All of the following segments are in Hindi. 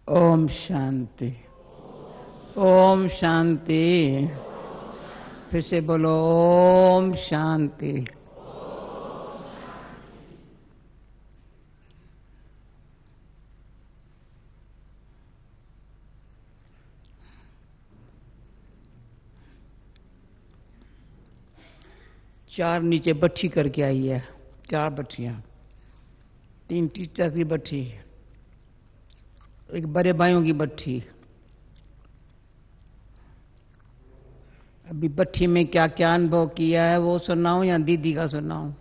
ओम शांति। ओम शांति। फिर से बोलो ओम शांति। चार नीचे बट्ठी करके आई है, चार बट्ठियां, 3 टीचर्स की बट्ठी, एक बड़े भाइयों की बट्ठी। अभी बट्ठी में क्या क्या अनुभव किया है वो सुनाऊं या दीदी का सुनाऊं?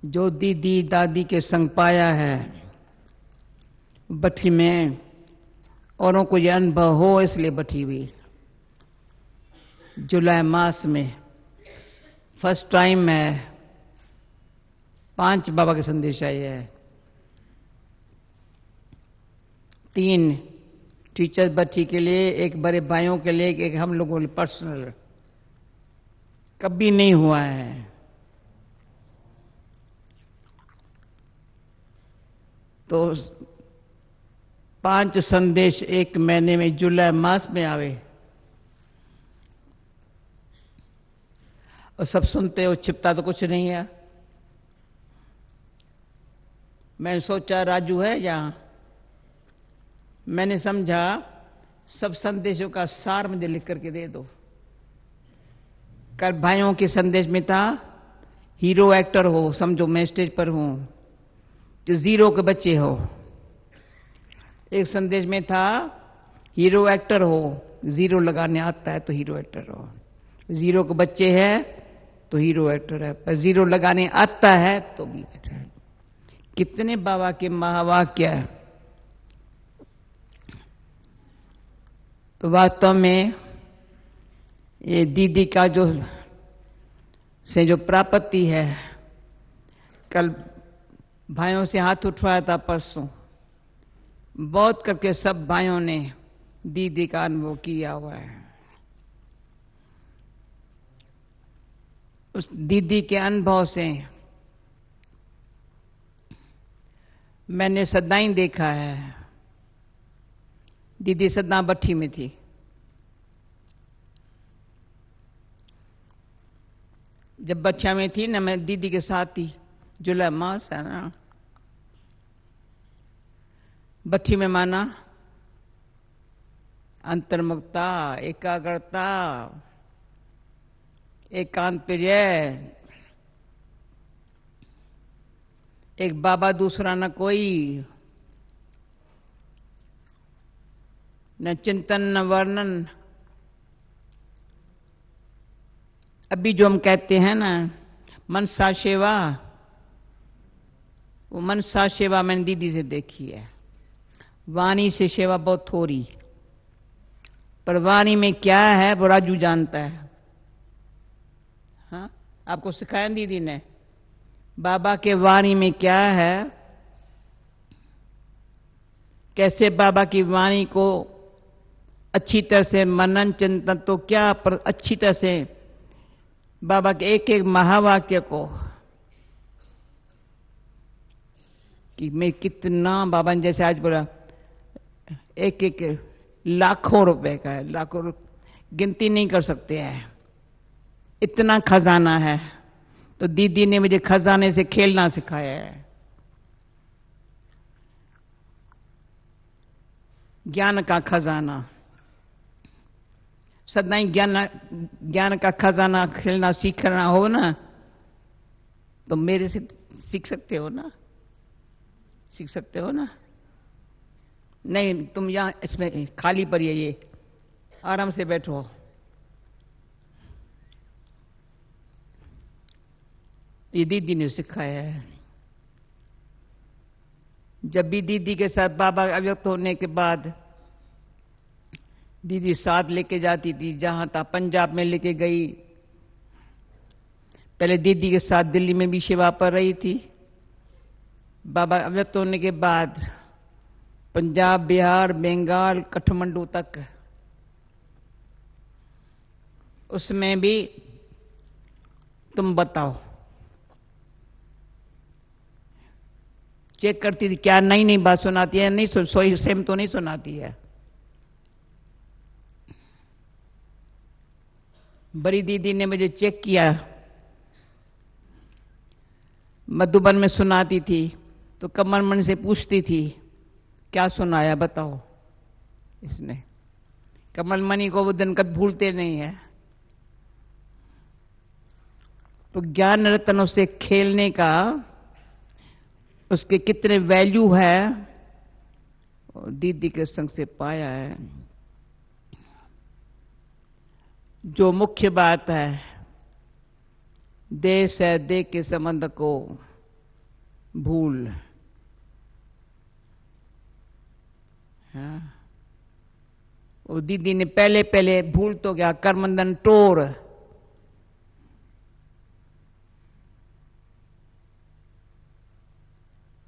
जो दीदी दादी के संग पाया है बट्ठी में, औरों को यह अनुभव हो इसलिए बट्ठी हुई। जुलाई मास में फर्स्ट टाइम है 5 बाबा के संदेश आए हैं। 3 टीचर्स बच्ची के लिए, एक बड़े भाइयों के लिए, एक हम लोगों के लिए पर्सनल। कभी नहीं हुआ है। तो 5 संदेश एक महीने में जुलाई मास में आवे और सब सुनते हो, छिपता तो कुछ नहीं है। मैंने सोचा राजू है यहां, मैंने समझा सब संदेशों का सार मुझे लिख करके दे दो। कल भाइयों के संदेश में था हीरो एक्टर हो, समझो मैं स्टेज पर हूं तो जीरो के बच्चे हो। एक संदेश में था हीरो एक्टर हो, जीरो लगाने आता है तो हीरो एक्टर हो। जीरो के बच्चे हैं तो हीरो एक्टर है, पर जीरो लगाने आता है तो भी एक्टर है। कितने बाबा के महावाक्य है। तो वास्तव में ये दीदी का जो प्राप्ति है, कल भाइयों से हाथ उठवाया था परसों, बहुत करके सब भाइयों ने दीदी का अनुभव किया हुआ है। उस दीदी के अनुभव से मैंने सदाई देखा है। दीदी सदा बट्ठी में थी। जब बच्चा में थी ना, मैं दीदी के साथ थी। जुलाई मास है ना, बट्ठी में माना अंतर्मुखता, एकाग्रता, एकांत प्रिय, एक बाबा दूसरा न कोई, न चिंतन न वर्णन। अभी जो हम कहते हैं ना मनसा सेवा, वो मनसा सेवा मैंने दीदी से देखी है। वाणी से सेवा बहुत थोड़ी, पर वाणी में क्या है वो राजू जानता है। हाँ, आपको सिखाया दीदी ने बाबा के वाणी में क्या है, कैसे बाबा की वाणी को अच्छी तरह से मनन चिंतन, तो क्या पर अच्छी तरह से बाबा के एक एक महावाक्य को, कि मैं कितना, बाबा ने जैसे आज बोला एक एक लाखों रुपए का है, लाखों गिनती नहीं कर सकते हैं, इतना खजाना है। तो दीदी ने मुझे खजाने से खेलना सिखाया है। ज्ञान का खजाना, सदा ज्ञान का खजाना खेलना सीखना हो ना, तो मेरे से सीख सकते हो ना, सीख सकते हो ना। नहीं, तुम यहां इसमें खाली पर ये आराम से बैठो। ये दीदी ने सिखाया है। जब भी दीदी के साथ बाबा अव्यक्त होने के बाद दीदी साथ लेके जाती थी, जहां था पंजाब में लेके गई, पहले दीदी के साथ दिल्ली में भी सेवा पर रही थी। बाबा अव्यक्त होने के बाद पंजाब, बिहार, बंगाल, काठमांडू तक, उसमें भी तुम बताओ चेक करती थी क्या नई नई बात सुनाती है, नहीं सोई सेम तो नहीं सुनाती है। बड़ी दीदी ने मुझे चेक किया, मधुबन में सुनाती थी तो कमल मणि से पूछती थी क्या सुनाया बताओ इसने। कमल मणि को वो दिन कभी भूलते नहीं है। तो ज्ञान रत्नों से खेलने का उसके कितने वैल्यू है दीदी के संग से पाया है। जो मुख्य बात है, देश है देह के संबंध को भूल, हाँ? वो दीदी ने पहले पहले भूल तो गया, करमंदन टोर,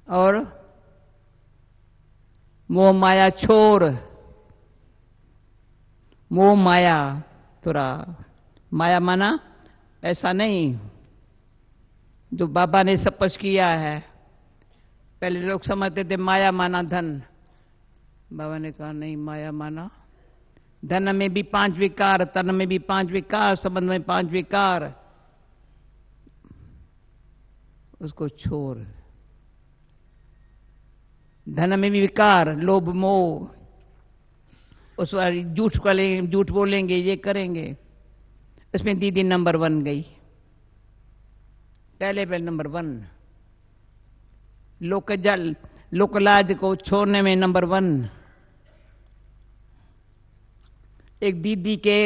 और मोह माया छोर। मोह माया थोड़ा, माया माना ऐसा नहीं जो बाबा ने स्पष्ट किया है। पहले लोग समझते थे माया माना धन, बाबा ने कहा नहीं, माया माना धन में भी 5 विकार, तन में भी 5 विकार, संबंध में 5 विकार, उसको छोड़। धन में भी विकार, लोभ मोह, उस झूठ झूठ बोलेंगे, ये करेंगे, इसमें दीदी नंबर 1 गई, पहले नंबर 1। लोकलाज को छोड़ने में नंबर 1। एक दीदी के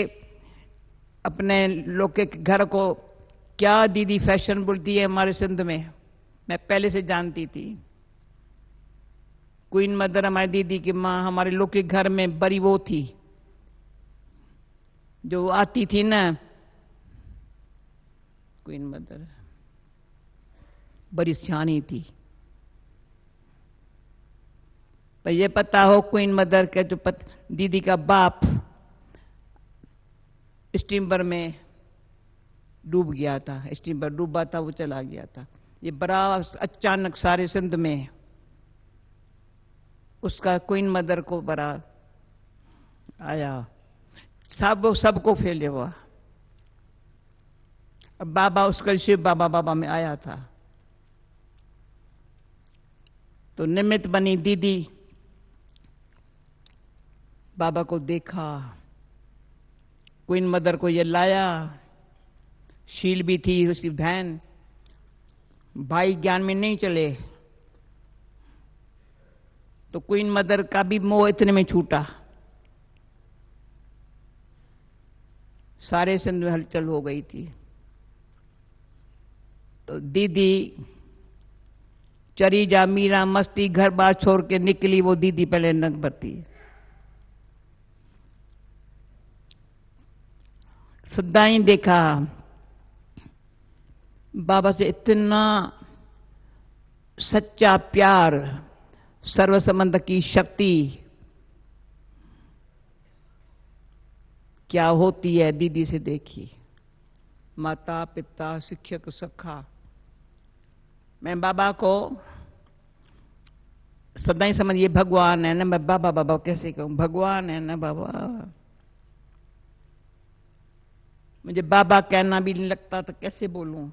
अपने लोग के घर को क्या दीदी फैशन बोलती है हमारे सिंध में, मैं पहले से जानती थी। क्वीन मदर हमारी दीदी की माँ, हमारे लोग के घर में बड़ी वो थी जो आती थी ना, क्वीन मदर बड़ी सियानी थी। पर ये पता हो क्वीन मदर के जो दीदी का बाप स्टीमर में डूब गया था, स्टीमर डूबा था, वो चला गया था। ये बड़ा अचानक सारे सिंध में उसका क्वीन मदर को बड़ा आया, सबको फैले हुआ। अब बाबा उसका शिव बाबा में आया था, तो निमित्त बनी दीदी, बाबा को देखा, क्वीन मदर को ये लाया, शील भी थी उसकी बहन, भाई ज्ञान में नहीं चले, तो क्वीन मदर का भी मोह इतने में छूटा, सारे सिंध में हलचल हो गई थी। तो दीदी चरी जा मीरा मस्ती, घर बार छोड़ के निकली, वो दीदी पहले नंग भरती। सदाई देखा बाबा से इतना सच्चा प्यार, सर्व संबंध की शक्ति क्या होती है दीदी से देखी। माता पिता शिक्षक सखा, मैं बाबा को सदाई समझ, ये भगवान है ना, मैं बाबा बाबा कैसे कहूं, भगवान है ना बाबा। मुझे बाबा कहना भी नहीं लगता तो कैसे बोलूं।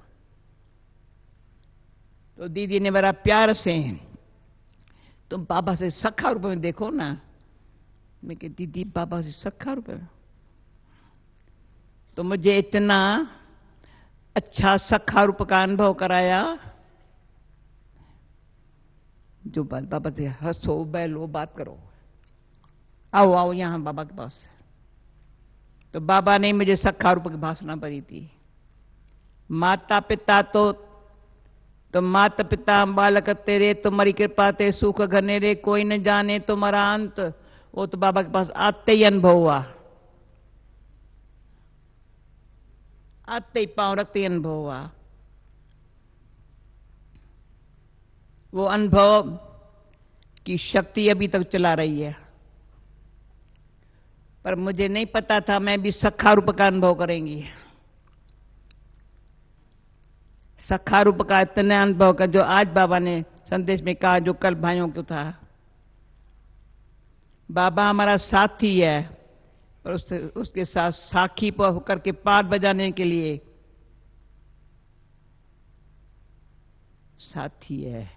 तो दीदी ने बड़ा प्यार से, तुम बाबा से सखा रूप में देखो ना। मैं कह दीदी बाबा से सखा रूप में, तो मुझे इतना अच्छा सखा रूप का अनुभव कराया, जो बाबा से हंसो बैलो बात करो, आओ आओ यहां बाबा के पास। तो बाबा ने मुझे सखा रूप की भाषणा पढ़ी थी। माता पिता तो माता पिता बालक तेरे, तुम्हारी कृपा ते सुख घनेरे, कोई न जाने तुम्हारा अंत। वो तो बाबा के पास आते ही अनुभव हुआ, आते ही पांव रखते ही अनुभव हुआ। वो अनुभव की शक्ति अभी तक चला रही है। पर मुझे नहीं पता था मैं भी सखा रूप का अनुभव करेंगी। सखा रूप का इतना अनुभव का जो आज बाबा ने संदेश में कहा जो कल भाइयों को था। बाबा हमारा साथी है, पर उसके साथ साखी पर होकर के पाठ बजाने के लिए साथी है।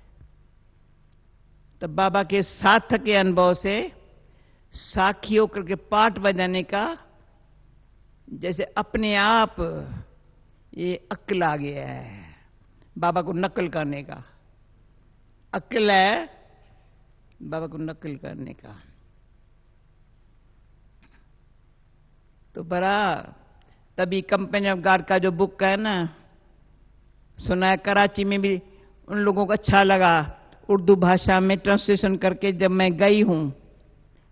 तब बाबा के साथ के अनुभव से साखी होकर के पाठ बजाने का जैसे अपने आप ये अक्ल आ गया है, बाबा को नकल करने का अक्ल है, बाबा को नकल करने का। तो बड़ा तभी कंपनी ऑफ गॉड का जो बुक है ना, सुना है कराची में भी उन लोगों को अच्छा लगा, उर्दू भाषा में ट्रांसलेशन करके जब मैं गई हूं,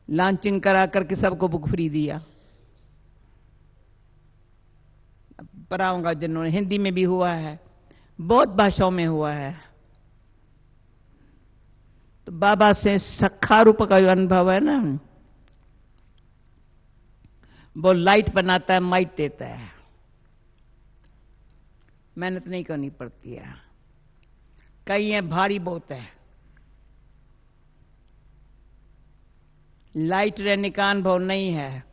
लॉन्चिंग करा करके सबको बुक फ्री दिया। पढ़ाऊंगा जिन्होंने, हिंदी में भी हुआ है, बहुत भाषाओं में हुआ है। तो बाबा से सखा रूप का जो अनुभव है ना, वो लाइट बनाता है, माइट देता है, मेहनत नहीं करनी पड़ती है। कई है भारी बहुत है, लाइट रहने का अनुभव नहीं है,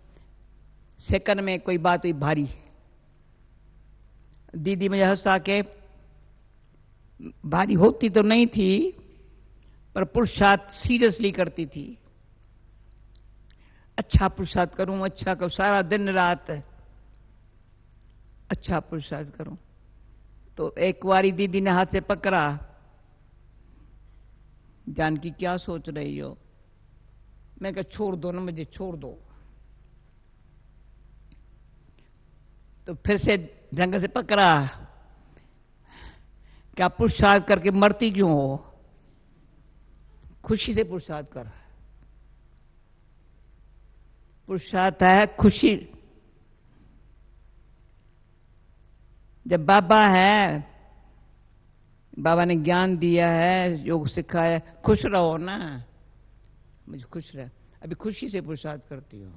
सेकंड में कोई बात हुई भारी। दीदी मुझे हंसा के, भारी होती तो नहीं थी पर पुरुषार्थ सीरियसली करती थी। अच्छा पुरुषार्थ करूं, अच्छा करूं, सारा दिन रात अच्छा पुरुषार्थ करूं। तो एक बारी दीदी ने हाथ से पकड़ा, जानकी क्या सोच रही हो? मैं कहा छोड़ दो ना, मुझे छोड़ दो। तो फिर से जंग से पकड़ा, क्या पुरुषार्थ करके मरती क्यों हो? खुशी से पुरुषार्थ कर। पुरुषार्थ है खुशी। जब बाबा है, बाबा ने ज्ञान दिया है, योग सिखाया, खुश रहो ना, मुझे खुश रह। अभी खुशी से पुरुषार्थ करती हो,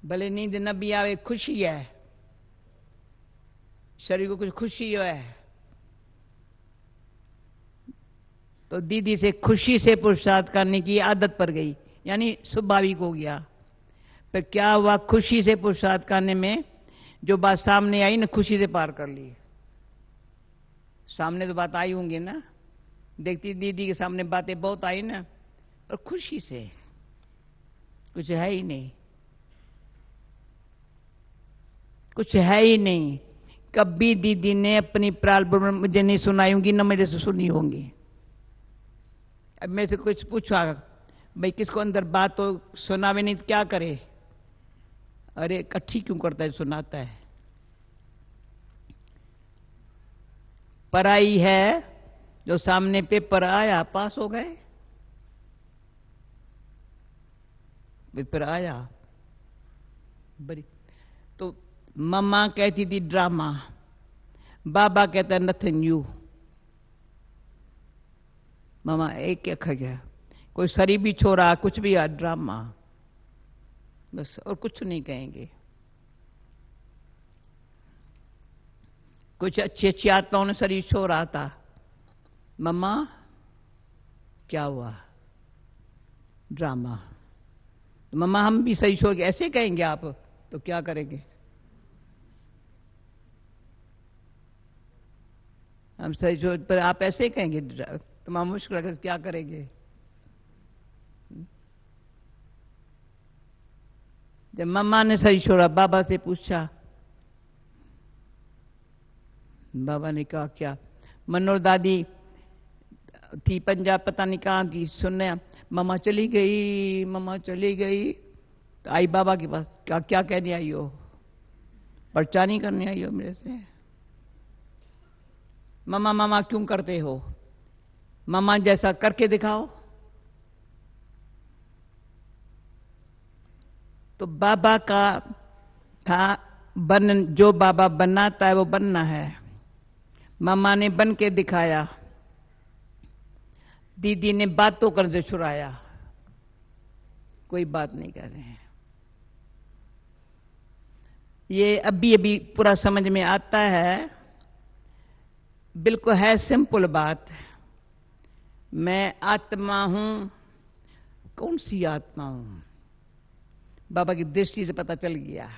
भले नींद न भी आवे, खुशी है, शरीर को कुछ खुशी है। तो दीदी से खुशी से पुरुषार्थ करने की आदत पड़ गई, यानी स्वाभाविक हो गया। फिर क्या हुआ, खुशी से पुरुषार्थ करने में जो बात सामने आई ना, खुशी से पार कर ली। सामने तो बात आई होंगी ना, देखती दीदी के सामने बातें बहुत आई ना, पर खुशी से, कुछ है ही नहीं, कुछ है ही नहीं। कभी दीदी ने अपनी प्रॉब्लम मुझे नहीं सुनाई होंगी, न मेरे से सुनी होंगी। अब मेरे से कुछ पूछा, भाई किसको अंदर बात तो सुनावे नहीं तो क्या करे? अरे इकट्ठी क्यों करता है, सुनाता है। पढ़ाई है, जो सामने पेपर आया पास हो गए, पेपर आया बड़ी। तो मम्मा कहती थी ड्रामा, बाबा कहता है नथिंग न्यू। मामा एक क्या खा गया, कोई शरीबी छोरा, कुछ भी आ, ड्रामा बस, और कुछ नहीं कहेंगे। कुछ अच्छी अच्छी आत्माओं ने शरीर छोड़ा था, मम्मा क्या हुआ, ड्रामा। मम्मा हम भी सही छोड़ के ऐसे कहेंगे आप, तो क्या करेंगे? हम सही छोड़ पर आप ऐसे कहेंगे, तो हम मुश्किल है, क्या करेंगे? जब मम्मा ने सही छोड़ा, बाबा से पूछा, बाबा ने कहा क्या? मनोर दादी थी पंजाब, पता नहीं कहां थी, सुनने मम्मा चली गई, मम्मा चली गई। तो आई बाबा के पास, क्या क्या कहने आई हो? पर्चा नहीं करने आई हो मेरे से? मम्मा मम्मा क्यों करते हो? मम्मा जैसा करके दिखाओ। तो बाबा का था जो बाबा बनाता है वो बनना है। मम्मा ने बन के दिखाया, दीदी ने बातों कर से छुड़ाया, कोई बात नहीं कर रहे हैं। ये अभी अभी पूरा समझ में आता है। बिल्कुल है सिंपल बात। मैं आत्मा हूं। कौन सी आत्मा हूं? बाबा की दृष्टि से पता चल गया,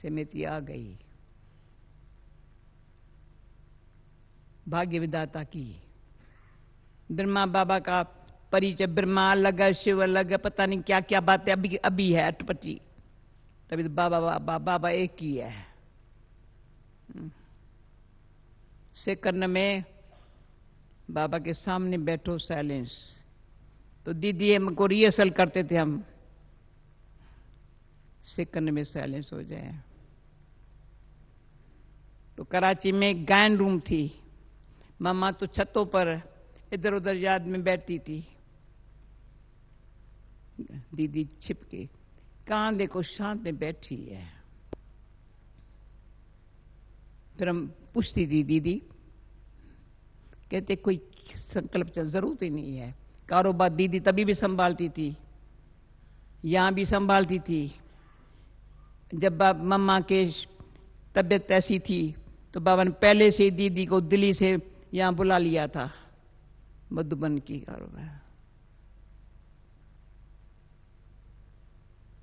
समिति आ गई। भाग्य विधाता की। ब्रह्मा बाबा का परिचय, ब्रह्मा अलग है, शिव अलग है, पता नहीं क्या क्या बातें अभी अभी है अटपटी। तभी तो बाबा बाबा बाबा एक ही है। सेकंड में बाबा के सामने बैठो, साइलेंस। तो दीदी हमको रिहर्सल करते थे हम, सेकंड में साइलेंस हो जाए। तो कराची में गायन रूम थी। मामा तो छतों पर इधर उधर याद में बैठती थी। दीदी छिप के, कहां देखो शांत में बैठी है। फिर हम पूछती थी, दीदी कहते कोई संकल्प जरूरत ही नहीं है। कारोबार दीदी तभी भी संभालती थी, यहां भी संभालती थी। जब मम्मा के तबीयत ऐसी थी तो बाबा ने पहले से दीदी को दिल्ली से यहां बुला लिया था, मधुबन की कारोबार।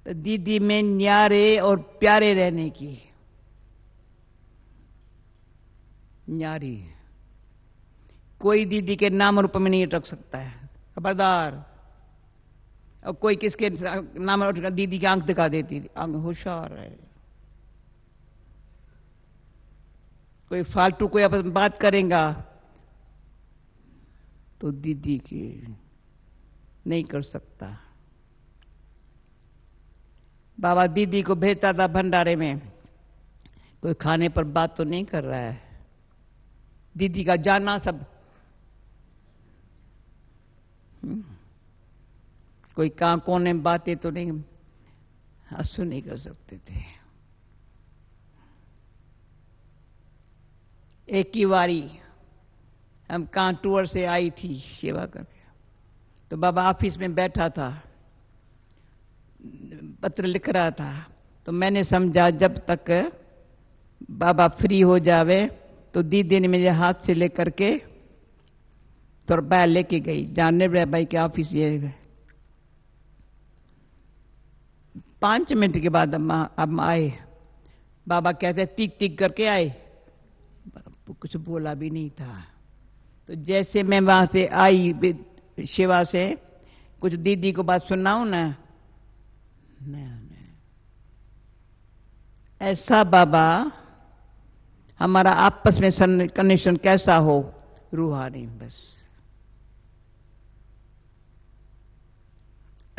तो दीदी में न्यारे और प्यारे रहने की, न्यारी। कोई दीदी के नाम रूप में नहीं रख सकता है, खबरदार। और कोई किसके नाम दीदी की आंख दिखा देती थी, आंख होशियार है। कोई फालतू कोई आपस में बात करेगा तो दीदी की नहीं कर सकता। बाबा दीदी को भेजता था भंडारे में, कोई खाने पर बात तो नहीं कर रहा है। दीदी का जाना सब, कोई कहां कोने में बातें तो नहीं, हंसू नहीं कर सकते थे। एक ही बारी हम कहां टूर से आई थी सेवा करके, तो बाबा ऑफिस में बैठा था, पत्र लिख रहा था। तो मैंने समझा जब तक बाबा फ्री हो जावे तो दीदी ने मेरे हाथ से लेकर के तो बाहर लेके गई, जानने भाई के ऑफिस। ये 5 मिनट के बाद हम आए। बाबा कहते टिक टिक करके आए, कुछ बोला भी नहीं था। तो जैसे मैं वहां से आई सेवा से, कुछ दीदी को बात सुनाऊं ना, नहीं। ऐसा बाबा हमारा आपस में कनेक्शन कैसा हो, रूहानी, बस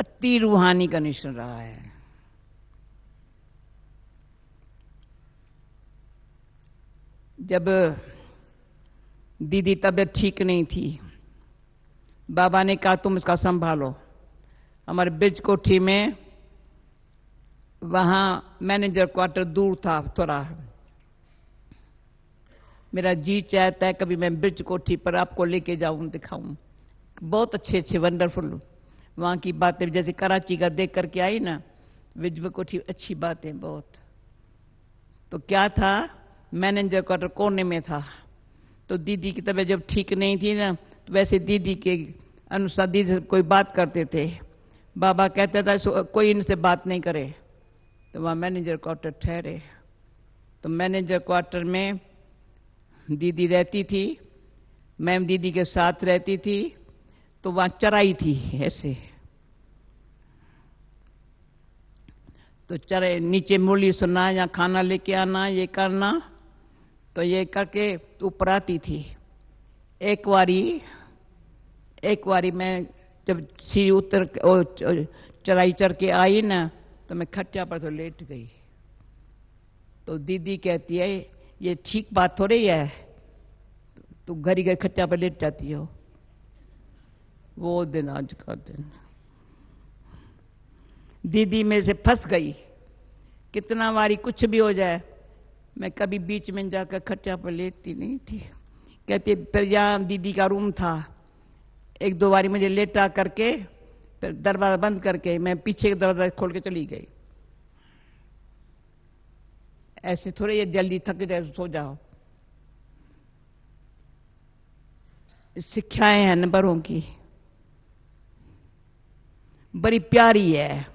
अति रूहानी कनेक्शन रहा है। जब दीदी तबीयत ठीक नहीं थी, बाबा ने कहा तुम इसका संभालो। हमारे ब्रिज कोठी में, वहां मैनेजर क्वार्टर दूर था थोड़ा। मेरा जी चाहता है कभी मैं ब्रिज कोठी पर आपको लेके जाऊं, दिखाऊं। बहुत अच्छे अच्छे वंडरफुल वहां की बातें, जैसे कराची का देख करके आई ना, ब्रिज कोठी अच्छी बातें बहुत। तो क्या था, मैनेजर क्वार्टर कोने में था। तो दीदी की तबीयत जब ठीक नहीं थी ना, तो वैसे दीदी के अनुसार दीदी कोई बात करते थे। बाबा कहते था कोई इनसे बात नहीं करे। तो वहां मैनेजर क्वार्टर ठहरे। तो मैनेजर क्वार्टर में दीदी रहती थी, मैं दीदी के साथ रहती थी। तो वहां चराई थी ऐसे, तो चरे नीचे मुरली सुनना या खाना लेके आना, ये करना। तो ये करके ऊपर आती थी। एक बारी मैं जब सीढ़ी उतर चढ़ाई चढ़ के आई ना, तो मैं खटिया पर तो लेट गई। तो दीदी कहती है ये ठीक बात हो रही है, तू घरी घर खटिया पर लेट जाती हो। वो दिन आज का दिन, दीदी में से फंस गई। कितना बारी कुछ भी हो जाए, मैं कभी बीच में जाकर खटिया पर लेटती नहीं थी। कहती फिर यहां दीदी का रूम था, 1-2 बारी मुझे लेटा करके फिर दरवाजा बंद करके मैं पीछे का दरवाजा खोल के चली गई। ऐसे थोड़े ये जल्दी थक जाए सो जाओ, शिक्षाएं हैं न बड़ों की, बड़ी प्यारी है।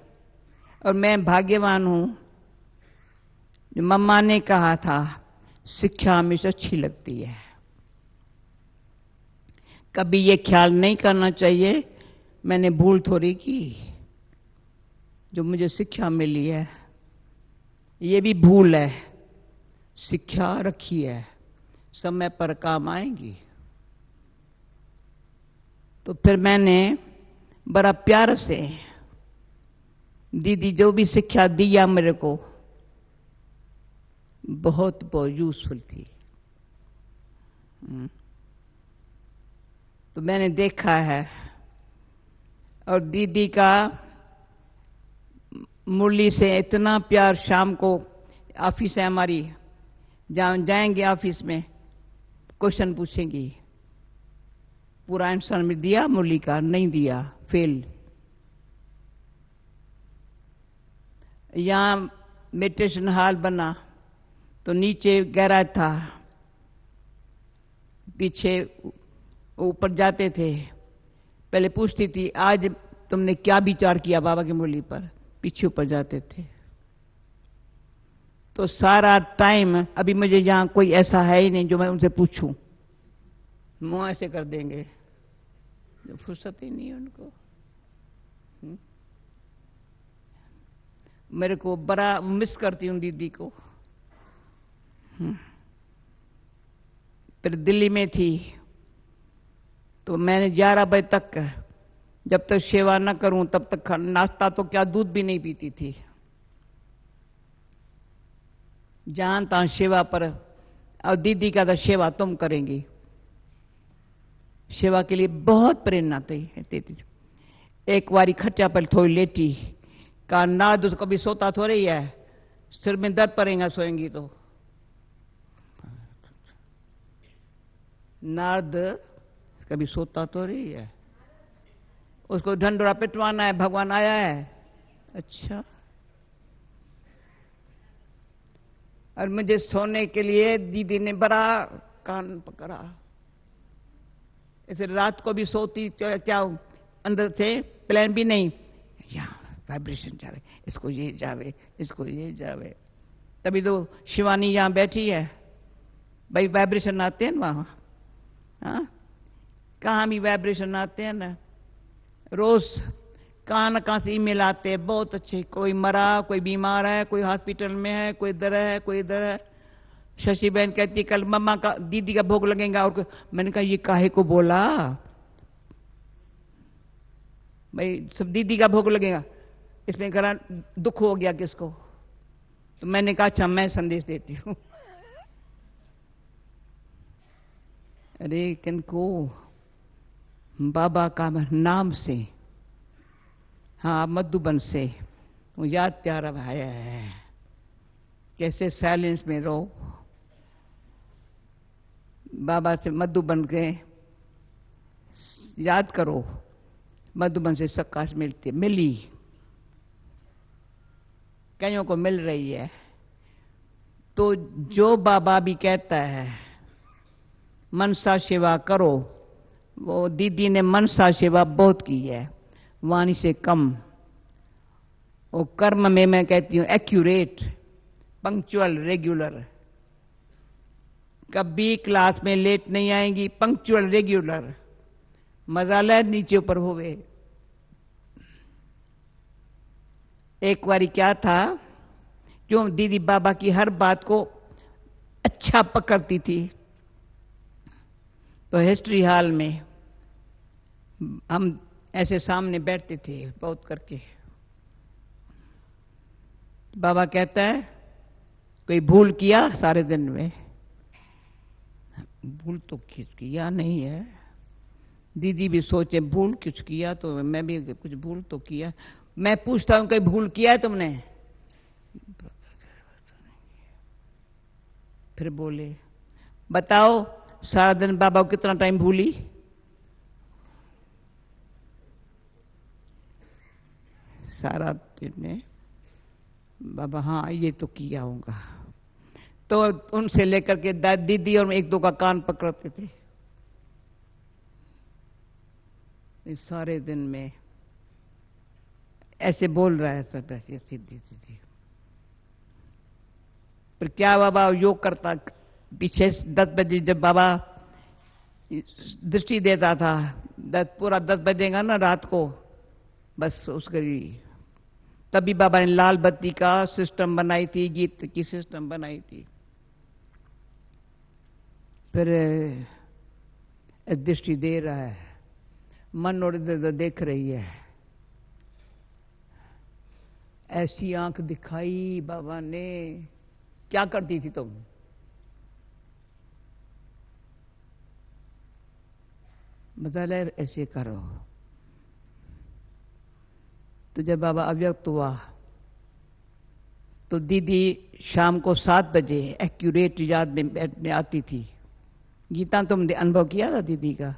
और मैं भाग्यवान हूं जो मम्मा ने कहा था शिक्षा हमेशा अच्छी लगती है। कभी ये ख्याल नहीं करना चाहिए मैंने भूल थोड़ी की, जो मुझे शिक्षा मिली है ये भी भूल है। शिक्षा रखी है, समय पर काम आएंगी। तो फिर मैंने बड़ा प्यार से दीदी जो भी शिक्षा दिया मेरे को बहुत बहुत यूजफुल थी। तो मैंने देखा है। और दीदी का मुरली से इतना प्यार, शाम को ऑफिस है हमारी, जहां जाएंगे ऑफिस में क्वेश्चन पूछेंगी, पूरा आंसर में दिया मुरली का, नहीं दिया फेल। यहां मेडिटेशन हॉल बना तो नीचे गैराज था, पीछे ऊपर जाते थे। पहले पूछती थी आज तुमने क्या विचार किया बाबा की मुरली पर, पीछे ऊपर जाते थे। तो सारा टाइम अभी मुझे यहां कोई ऐसा है ही नहीं जो मैं उनसे पूछूं, मुंह ऐसे कर देंगे, फुर्सत ही नहीं है उनको। मेरे को बड़ा मिस करती हूं दीदी को। फिर दिल्ली में थी तो मैंने 11 बजे तक, जब तक सेवा न करूं तब तक नाश्ता तो क्या दूध भी नहीं पीती थी। जहां तहां सेवा पर, और दीदी का तो सेवा तुम करेंगी, सेवा के लिए बहुत प्रेरणा देती थी। एक बारी खटिया पर थोड़ी लेटी, कहा नाद उसको कभी सोता थोड़ी है, सिर में दर्द पड़ेगा सोएंगी तो। नारद कभी सोता तो रही है, उसको ढंडोरा पिटवाना है, भगवान आया है। अच्छा। और मुझे सोने के लिए दीदी ने बड़ा कान पकड़ा, ऐसे रात को भी सोती क्या अंदर से प्लान भी नहीं, यहाँ वाइब्रेशन जावे, इसको ये जावे, इसको ये जावे। तभी तो शिवानी यहां बैठी है भाई, वाइब्रेशन आते हैं ना वहां। हाँ, कहां भी वाइब्रेशन आते हैं ना, रोज कहां न कहां से ईमेल आते हैं बहुत अच्छे, कोई मरा, कोई बीमार है, कोई हॉस्पिटल में है, कोई इधर है, कोई इधर है। शशि बहन कहती कल मम्मा का दीदी का भोग लगेगा, और मैंने कहा ये काहे को बोला भाई, सब दीदी का भोग लगेगा, इसमें करा दुख हो गया किसको। तो मैंने कहा अच्छा मैं संदेश देती हूं। अरे किनको बाबा का नाम से, हाँ मधुबन से, तो याद प्यारा भाया है, कैसे साइलेंस में रहो, बाबा से मधुबन के याद करो, मधुबन से सकाश मिलती, मिली, कईयों को मिल रही है। तो जो बाबा भी कहता है मनसा सेवा करो, वो दीदी ने मनसा सेवा बहुत की है, वाणी से कम। वो कर्म में मैं कहती हूं एक्यूरेट, पंक्चुअल, रेगुलर। कभी क्लास में लेट नहीं आएंगी, पंक्चुअल रेगुलर, मजा ले नीचे ऊपर होवे। एक बारी क्या था, क्यों दीदी बाबा की हर बात को अच्छा पकड़ती थी। तो हिस्ट्री हॉल में हम ऐसे सामने बैठते थे बहुत करके। बाबा कहता है कोई भूल किया सारे दिन में, भूल तो किया नहीं है। दीदी भी सोचे भूल कुछ किया, तो मैं भी कुछ भूल तो किया। मैं पूछता हूं कोई भूल किया है तुमने? फिर बोले बताओ सारा दिन बाबा को कितना टाइम भूली? सारा दिन में बाबा हाँ ये तो किया होगा। तो उनसे लेकर के दीदी और एक दो का कान पकड़ते थे। इस सारे दिन में ऐसे बोल रहा है सब, ऐसे सीधी सीधी। पर क्या बाबा योग करता, पीछे 10 बजे जब बाबा दृष्टि देता था, पूरा 10 बजेगा ना रात को, बस उसके तभी बाबा ने लाल बत्ती का सिस्टम बनाई थी, गीत की सिस्टम बनाई थी। फिर दृष्टि दे रहा है, मन और इधर देख रही है। ऐसी आंख दिखाई बाबा ने, क्या करती थी तुम? बदल ऐसे करो। तो जब बाबा अव्यक्त हुआ तो दीदी शाम को 7 बजे एक्यूरेट याद में बैठने आती थी। गीता तुमने अनुभव किया था दीदी का?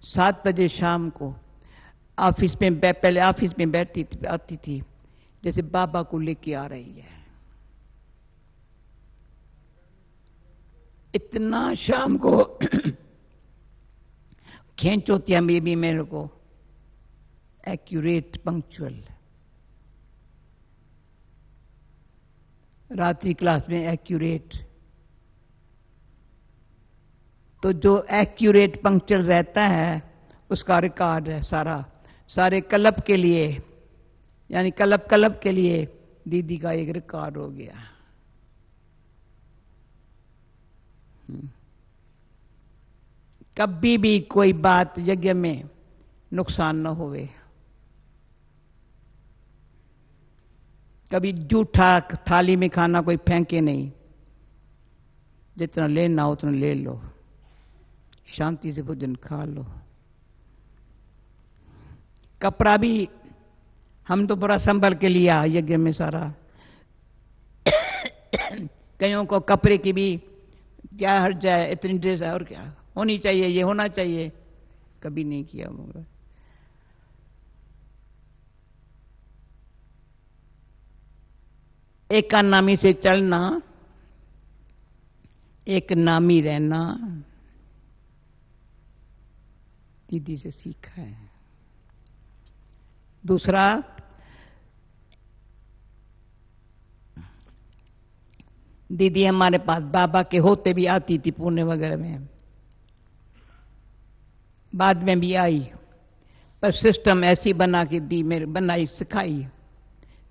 7 बजे शाम को ऑफिस में, पहले ऑफिस में बैठती थी, आती थी जैसे बाबा को लेके आ रही है। इतना शाम को खींच होती है भी मेरे को, एक्यूरेट पंक्चुअल। रात्रि क्लास में एक्यूरेट। तो जो एक्यूरेट पंक्चुअल रहता है उसका रिकॉर्ड है सारा, सारे क्लब के लिए, यानी क्लब के लिए दीदी का एक रिकॉर्ड हो गया। कभी भी कोई बात यज्ञ में नुकसान न होवे, कभी जूठा थाली में खाना कोई फेंके नहीं, जितना लेना उतना ले लो, शांति से भोजन खा लो। कपड़ा भी हम तो पूरा संभल के लिया यज्ञ में सारा। कईयों को कपड़े की भी क्या हर्ज है, इतनी ड्रेस है और क्या होनी चाहिए, ये होना चाहिए, कभी नहीं किया होगा। एक नामी से चलना, एक नामी रहना दीदी से सीखा है। दूसरा, दीदी हमारे पास बाबा के होते भी आती थी पुणे वगैरह में, बाद में भी आई, पर सिस्टम ऐसी बना के दी, मेरे बनाई सिखाई।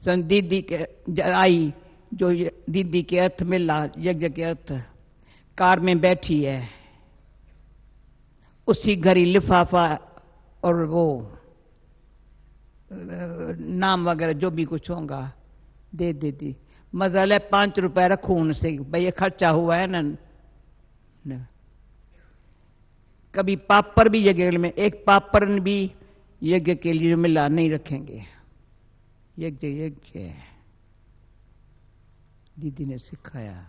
दीदी के आई जो दीदी के अर्थ मिला, यज्ञ के अर्थ, कार में बैठी है, उसी घड़ी लिफाफा और वो नाम वगैरह जो भी कुछ होगा दे देती। मजा 5 रुपए रखू उनसे, भाई ये खर्चा हुआ है ना। कभी पापड़ भी यज्ञ में, एक पापड़ भी यज्ञ के लिए मिला नहीं रखेंगे। यज्ञ यज्ञ दीदी ने सिखाया।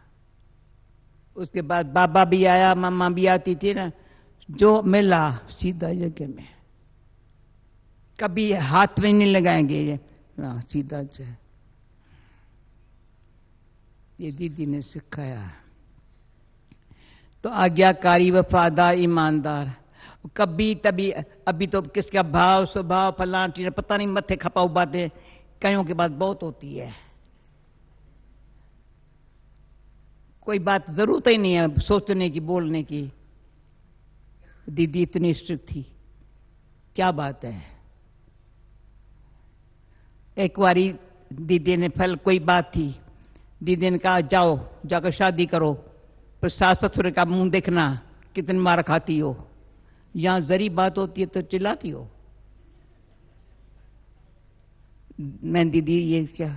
उसके बाद बाबा भी आया, मम्मा भी आती थी ना, जो मिला सीधा यज्ञ में, कभी हाथ में नहीं लगाएंगे ये सीधा जो है, ये दीदी ने सिखाया। तो आज्ञाकारी, वफादार, ईमानदार। कभी तभी, अभी तो किसका भाव स्वभाव फलां पता नहीं, मत्थे खपाऊ बातें कईयों की बात बहुत होती है। कोई बात जरूरत ही नहीं है सोचने की, बोलने की। दीदी इतनी स्ट्रिक्ट थी, क्या बात है। एक बारी दीदी ने कोई बात थी, दीदी ने कहा जाओ जाकर शादी करो, पर सास ससुर का मुंह देखना, कितनी मार खाती हो। यहां जरी बात होती है तो चिल्लाती हो। मैं दीदी ये क्या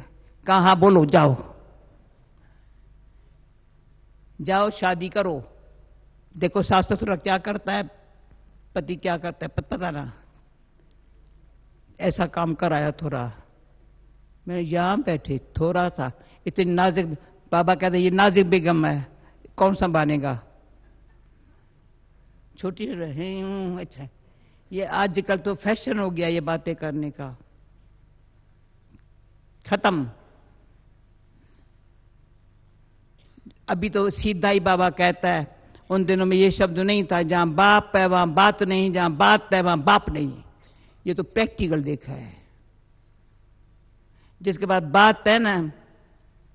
कहा, हाँ बोलो, जाओ जाओ शादी करो, देखो सास ससुर क्या करता है, पति क्या करता है, पता ना। ऐसा काम कराया थोड़ा। मैं यहां बैठे थोड़ा था, इतनी नाजुक, बाबा कहते ये नाजुक बेगम है, कौन संभालेगा, छोटी रहे। अच्छा, ये आजकल तो फैशन हो गया ये बातें करने का, खत्म। अभी तो सीधा ही बाबा कहता है, उन दिनों में ये शब्द नहीं था, जहां बाप है वहां बात नहीं, जहां बात है वहां बाप नहीं। ये तो प्रैक्टिकल देखा है। जिसके बाद बात है ना,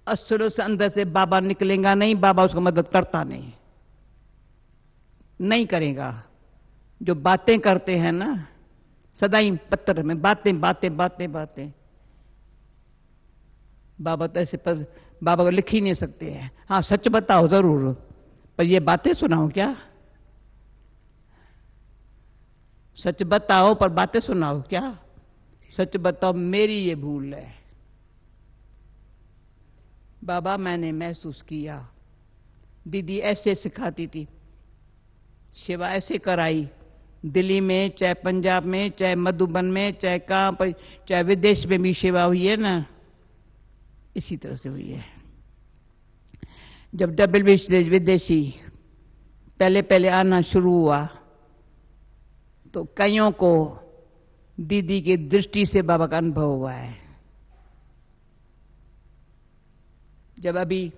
अस्सरों से अंदर से बाबा निकलेगा नहीं, बाबा उसको मदद करता नहीं, नहीं करेगा। जो बातें करते हैं ना, सदा ही पत्थर में बातें बातें बातें बातें, बाबा तो ऐसे पर बाबा को लिख ही नहीं सकते हैं। हाँ सच बताओ जरूर, पर ये बातें सुनाओ क्या? सच बताओ पर बातें सुनाओ क्या? सच बताओ मेरी ये भूल है बाबा, मैंने महसूस किया। दीदी ऐसे सिखाती थी, सेवा ऐसे कराई, दिल्ली में चाहे पंजाब में चाहे मधुबन में चाहे कहां पर, चाहे विदेश में भी सेवा हुई है ना, इसी तरह से हुई है। जब डबल विदेशी पहले पहले आना शुरू हुआ तो कईयों को दीदी की दृष्टि से बाबा का अनुभव हुआ है। जब अभी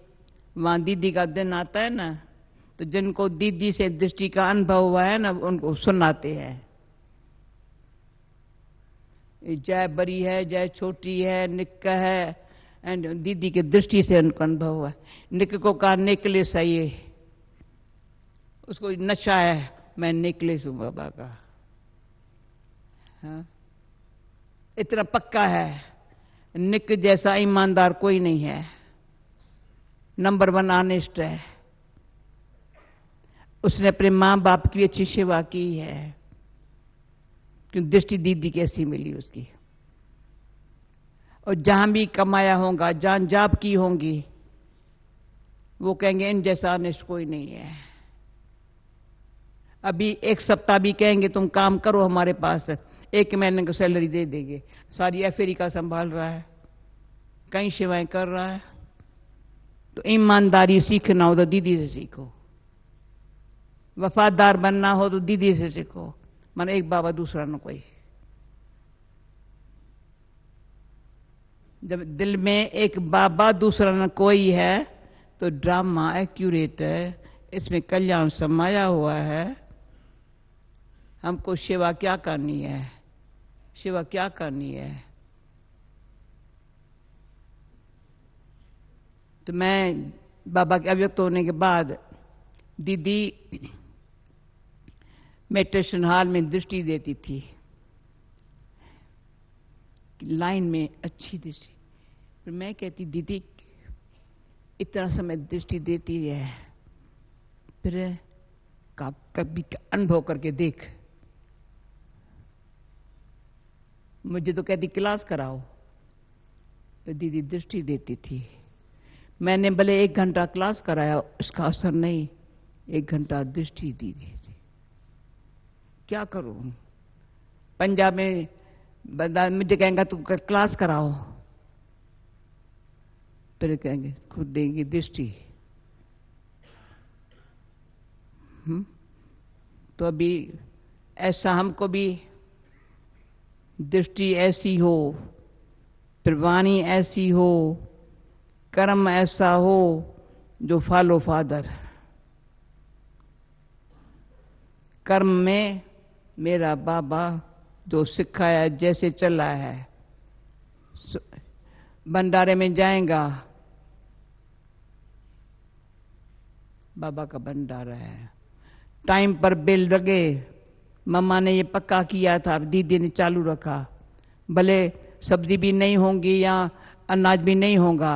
वहां दीदी का दिन आता है ना, तो जिनको दीदी से दृष्टि का अनुभव हुआ है ना, उनको सुनाते हैं। जय बड़ी है, जय छोटी है, निक्का है, एंड दीदी की दृष्टि से उनको अनुभव हुआ है। निक को कहा नेकलेस सही है, उसको नशा है, मैं नेकलेस हूं बाबा का। हाँ? इतना पक्का है, निक जैसा ईमानदार कोई नहीं है, नंबर 1 ऑनेस्ट है। उसने अपने मां बाप की अच्छी सेवा की है, क्योंकि दृष्टि दीदी कैसी मिली उसकी। और जहां भी कमाया होगा, जहां जाप की होंगी, वो कहेंगे इन जैसा ऑनेस्ट कोई नहीं है। अभी एक सप्ताह भी कहेंगे तुम काम करो हमारे पास, 1 महीने की सैलरी दे देंगे। सारी अफ्रीका संभाल रहा है, कई सेवाएं कर रहा है। तो ईमानदारी सीखना हो तो दीदी से सीखो, वफादार बनना हो तो दीदी से सीखो। मन एक बाबा दूसरा न कोई। जब दिल में एक बाबा दूसरा न कोई है तो ड्रामा एक्यूरेट है, इसमें कल्याण समाया हुआ है। हमको सेवा क्या करनी है, सेवा क्या करनी है। तो मैं बाबा के अव्यक्त होने के बाद दीदी मेडिटेशन हॉल में दृष्टि देती थी, लाइन में अच्छी दृष्टि। फिर मैं कहती दीदी इतना समय दृष्टि देती है, फिर कभी अनुभव करके देख। मुझे तो कहती क्लास कराओ, तो दीदी दृष्टि देती थी। मैंने भले 1 घंटा क्लास कराया, उसका असर नहीं, 1 घंटा दृष्टि दी थी। क्या करूं? पंजाब में बंदा मुझे कहेंगे तू क्लास कराओ, फिर कहेंगे खुद देंगी दृष्टि। तो अभी ऐसा हमको भी दृष्टि ऐसी हो, फिर वाणी ऐसी हो, कर्म ऐसा हो जो फॉलो फादर। कर्म में मेरा बाबा जो सिखाया जैसे चला है, भंडारे में जाएगा, बाबा का भंडारा है। टाइम पर बिल लगे, मम्मा ने ये पक्का किया था, दीदी ने चालू रखा। भले सब्जी भी नहीं होंगी या अनाज भी नहीं होगा,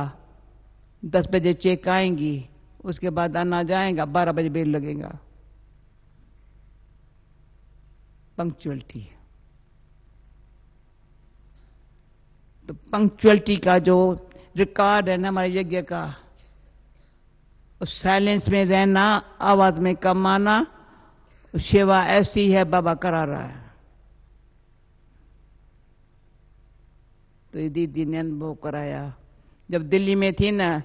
10 बजे चेक आएंगी, उसके बाद अनाज आएगा, 12 बजे बिल लगेगा। पंक्चुअलिटी। तो पंक्चुअलिटी का जो रिकॉर्ड है ना हमारे यज्ञ का, उस साइलेंस में रहना, आवाज में कम आना, सेवा ऐसी है बाबा करा रहा है। तो ये दीदी ने अनुभव कराया। जब दिल्ली में थी ना,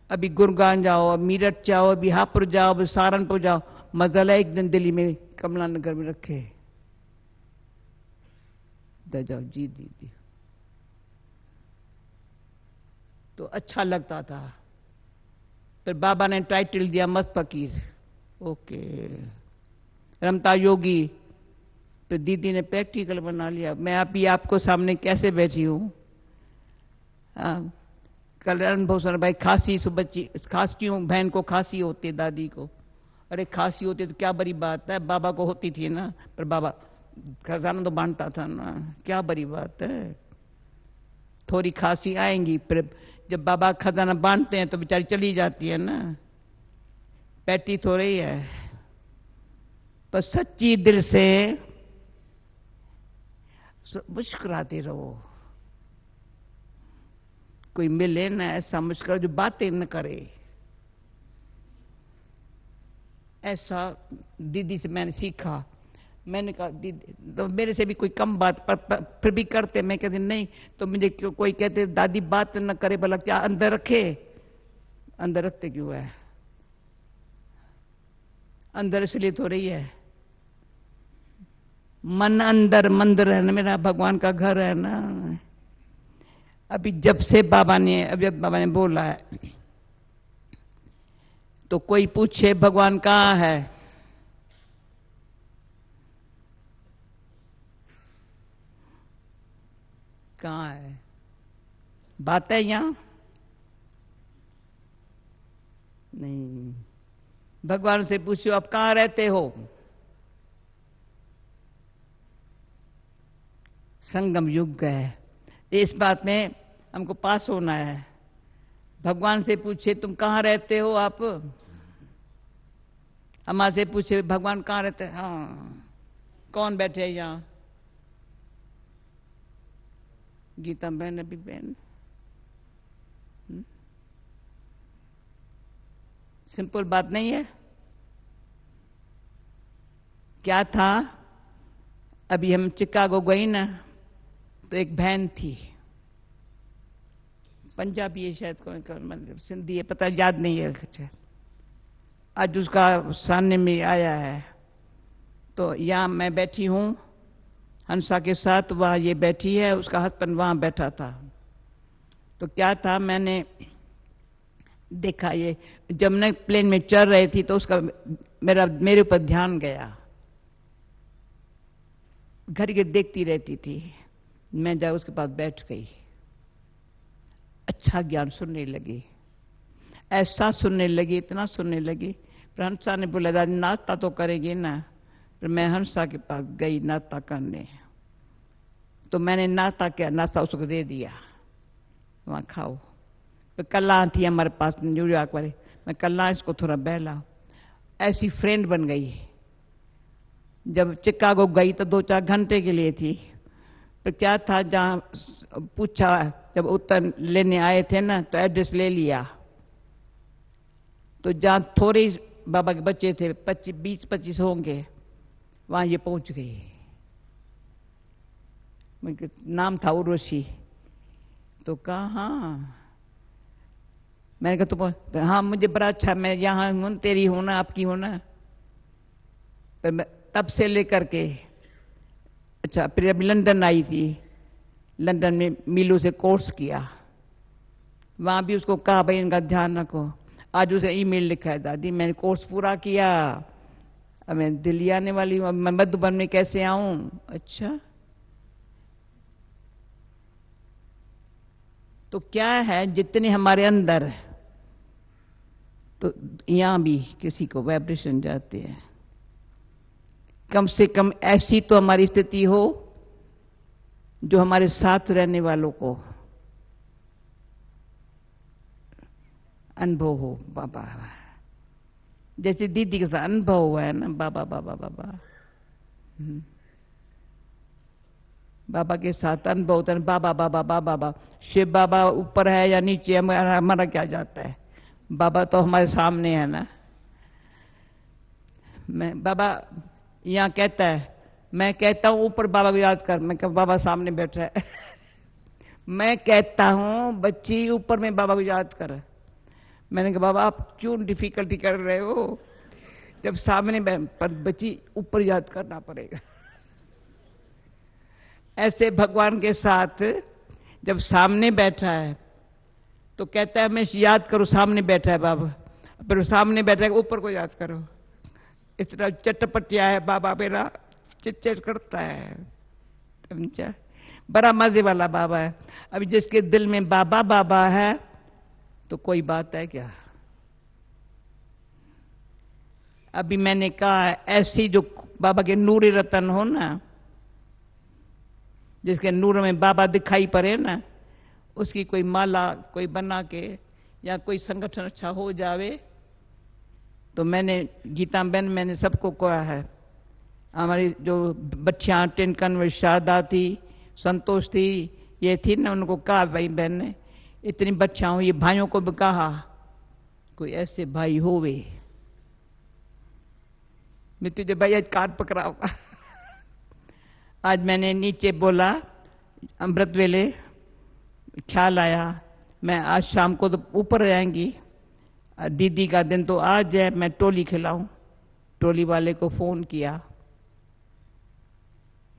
अभी गुरुग्राम जाओ, मीरठ जाओ, अभी हापुड़ जाओ, अभी सहारनपुर जाओ, मजा एक दिन दिल्ली में कमला नगर में रखे जाओ जी दीदी, तो अच्छा लगता था। फिर बाबा ने टाइटल दिया मस्त फकीर, ओके। रमता योगी, तो दीदी ने प्रैक्टिकल बना लिया। मैं अभी आपको सामने कैसे बैठी हूं। कल अनुभव सुना, भाई खांसी बच्ची खांसती हूं, बहन को खांसी होती है, दादी को। अरे खांसी होती तो क्या बड़ी बात है, बाबा को होती थी ना, पर बाबा खजाना तो बांटता था ना, क्या बड़ी बात है। थोड़ी खांसी आएंगी, फिर जब बाबा खजाना बांटते हैं तो बेचारी चली जाती है ना, बैठी तो रही है। पर सच्ची दिल से मुस्कुराते रहो। कोई मिले ना ऐसा मुस्कुरा जो बातें न करे। ऐसा दीदी से मैंने सीखा। मैंने कहा दीदी, तो मेरे से भी कोई कम बात पर फिर भी करते, मैं कहती नहीं, तो मुझे क्यों कोई कहते दादी बात न करे, भला क्या अंदर रखे। अंदर रखते क्यों है, अंदर इसलिए तो रही है। मन अंदर मंदिर है ना, मेरा भगवान का घर है ना। अभी जब बाबा ने बोला है, तो कोई पूछे भगवान कहाँ है, कहाँ है, बात है यहां नहीं। भगवान से पूछो आप कहां रहते हो। संगम युग है, इस बात में हमको पास होना है। भगवान से पूछे तुम कहां रहते हो आप, हमारे से पूछे भगवान कहां रहते हैं। हाँ, कौन बैठे हैं यहां, गीता बहन, अभी बहन। सिंपल बात नहीं है। क्या था, अभी हम चिकागो गई ना, तो एक बहन थी, पंजाबी है शायद, मतलब सिंधी है, पता याद नहीं है। अच्छा, आज उसका सामने में आया है। तो यहां मैं बैठी हूं हंसा के साथ, वहां ये बैठी है, उसका हस्बैंड वहां बैठा था। तो क्या था, मैंने देखा, ये जब मैं प्लेन में चढ़ रही थी तो उसका मेरे ऊपर ध्यान गया। घर के देखती रहती थी, मैं जा उसके पास बैठ गई। अच्छा ज्ञान सुनने लगी, ऐसा सुनने लगी, इतना सुनने लगी। फिर हंसा ने बोला दादी नाश्ता तो करेगी ना। फिर मैं हंसा के पास गई नाश्ता करने, तो मैंने नाश्ता किया, नाश्ता उसको दे दिया, वहां खाओ। फिर कल्ला थी हमारे पास न्यूयॉर्क वाले, मैं कल्ला इसको थोड़ा बहला। ऐसी फ्रेंड बन गई। जब चिकागो गई तो 2-4 घंटे के लिए थी। फिर क्या था, जहां पूछा, जब उत्तर लेने आए थे ना, तो एड्रेस ले लिया। तो जहां थोड़े बाबा के बच्चे थे, 20-25 होंगे, वहां ये पहुंच गई। नाम था उर्वशी। तो कहा हाँ, मैंने कहा तुम, हाँ मुझे बड़ा अच्छा, मैं यहां हूं, तेरी हूं ना, आपकी हूं ना। तब से लेकर के, अच्छा फिर अभी लंदन आई थी, लंदन में मीलू से कोर्स किया। वहां भी उसको कहा भाई इनका ध्यान रखो। आज उसे ईमेल लिखा है, दादी मैंने कोर्स पूरा किया, अब मैं दिल्ली आने वाली हूं, अब मैं मधुबन में कैसे आऊं। अच्छा, तो क्या है, जितने हमारे अंदर, तो यहां भी किसी को वाइब्रेशन जाते हैं। कम से कम ऐसी तो हमारी स्थिति हो जो हमारे साथ रहने वालों को अनुभव हो। बाबा जैसे दीदी के साथ अनुभव हुआ है ना, बाबा बाबा बाबा, बाबा के साथ अनुभव होता है। बाबा बाबा बाबा बाबा, शिव बाबा ऊपर है या नीचे, हमारा क्या जाता है, बाबा तो हमारे सामने है ना। मैं बाबा यहां कहता है, मैं कहता हूं ऊपर बाबा को याद कर, मैं बाबा सामने बैठा है। मैं कहता हूं बच्ची ऊपर में बाबा को याद कर। मैंने कहा बाबा आप क्यों डिफिकल्टी कर रहे हो, जब सामने पर बच्ची ऊपर याद करना पड़ेगा। ऐसे भगवान के साथ जब सामने बैठा है तो कहता है मैं याद करो, सामने बैठा है बाबा, फिर सामने बैठा है ऊपर को याद करो। इतना चटपटिया है बाबा, मेरा चिट करता है, समझा। बड़ा मजे वाला बाबा है। अभी जिसके दिल में बाबा बाबा है तो कोई बात है क्या। अभी मैंने कहा ऐसी जो बाबा के नूर रतन हो ना, जिसके नूर में बाबा दिखाई पड़े ना, उसकी कोई माला कोई बना के या कोई संगठन अच्छा हो जावे। तो मैंने गीता बहन, मैंने सबको कहा है, हमारी जो बच्चियां टिनकन में शारदा थी, संतोष थी, ये थी ना, उनको कहा भाई बहन ने इतनी बच्चियां हुई, भाइयों को भी कहा कोई ऐसे भाई होवे, मैं तुझे भाई आज कार पकड़ाऊंगा। आज मैंने नीचे बोला, अमृत वेले ख्याल आया मैं आज शाम को तो ऊपर जाएंगी, दीदी का दिन तो आज है, मैं टोली खिलाऊं। टोली वाले को फोन किया,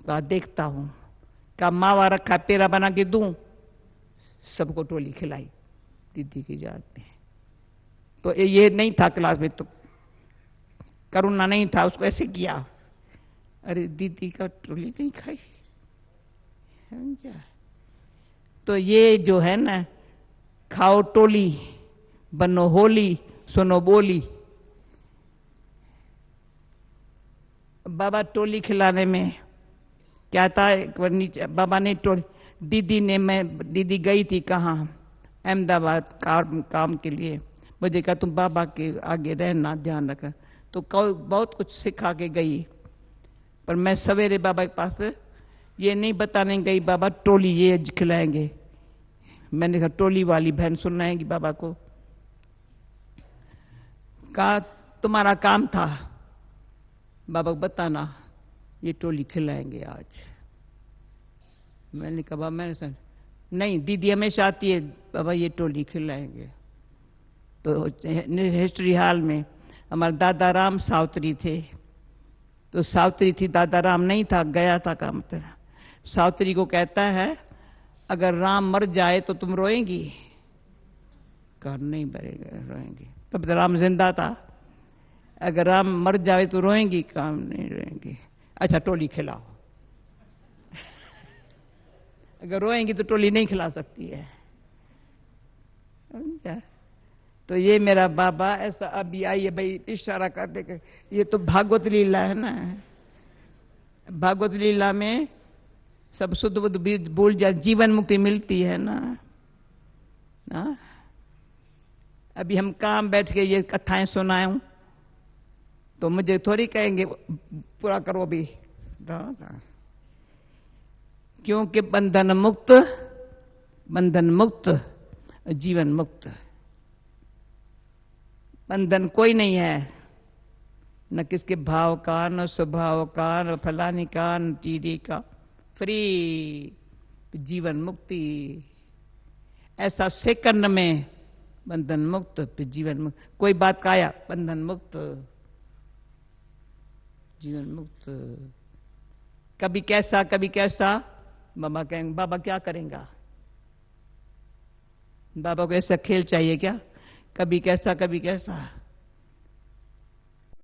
कहा देखता हूं, कहा मावा रखा पेड़ा बना के दूं, सबको टोली खिलाई दीदी की याद में। तो ये नहीं था क्लास में, तो करुणा नहीं था, उसको ऐसे किया, अरे दीदी का टोली नहीं खाई, समझा। तो ये जो है ना, खाओ टोली बनो होली सुनो बोली। बाबा टोली खिलाने में क्या था, एक बार नीचे बाबा ने टोली, दीदी ने, मैं दीदी गई थी कहाँ, अहमदाबाद काम के लिए, मुझे कहा तुम बाबा के आगे रहना, ध्यान रखना। तो बहुत कुछ सिखा के गई, पर मैं सवेरे बाबा के पास ये नहीं बताने गई बाबा टोली ये खिलाएंगे। मैंने कहा टोली वाली बहन सुनाएंगी बाबा को। कहा तुम्हारा काम था बाबा को बताना, ये टोली खिलाएंगे आज। मैंने कहा बाबा, मैंने सुन नहीं, दीदी हमेशा आती है बाबा, ये टोली खिलाएंगे। तो हिस्ट्री हॉल में हमारे दादा राम सावत्री थे, तो सावत्री थी, दादा राम नहीं था, गया था काम तेरा। सावत्री को कहता है अगर राम मर जाए तो तुम रोएंगी? कहा नहीं मरेगा, रोएंगी। तब तो राम जिंदा था। अगर राम मर जाए तो रोएंगी? काम नहीं रोएंगी। अच्छा टोली खिलाओ। अगर रोएंगी तो टोली नहीं खिला सकती है, समझा। तो ये मेरा बाबा ऐसा अभी आई है भाई, इशारा कर दे, ये तो भागवत लीला है ना। भागवत लीला में सब शुद्ध बुद्ध बीज भूल जाए, जीवन मुक्ति मिलती है ना। अभी हम काम बैठ के ये कथाएं सुनाऊं तो मुझे थोड़ी कहेंगे पूरा करो भी, क्योंकि बंधन मुक्त जीवन मुक्त। बंधन कोई नहीं है, न किसके भाव का, न स्वभाव का, न फलानी का, न चीरी का, फ्री जीवन मुक्ति। ऐसा सेकंड में बंधन मुक्त, फिर जीवन मुक्त। कोई बात का आया बंधन मुक्त जीवन मुक्त। कभी कैसा कभी कैसा, बाबा कहेंगे बाबा क्या करेंगा? बाबा को ऐसा खेल चाहिए क्या? कभी कैसा कभी कैसा।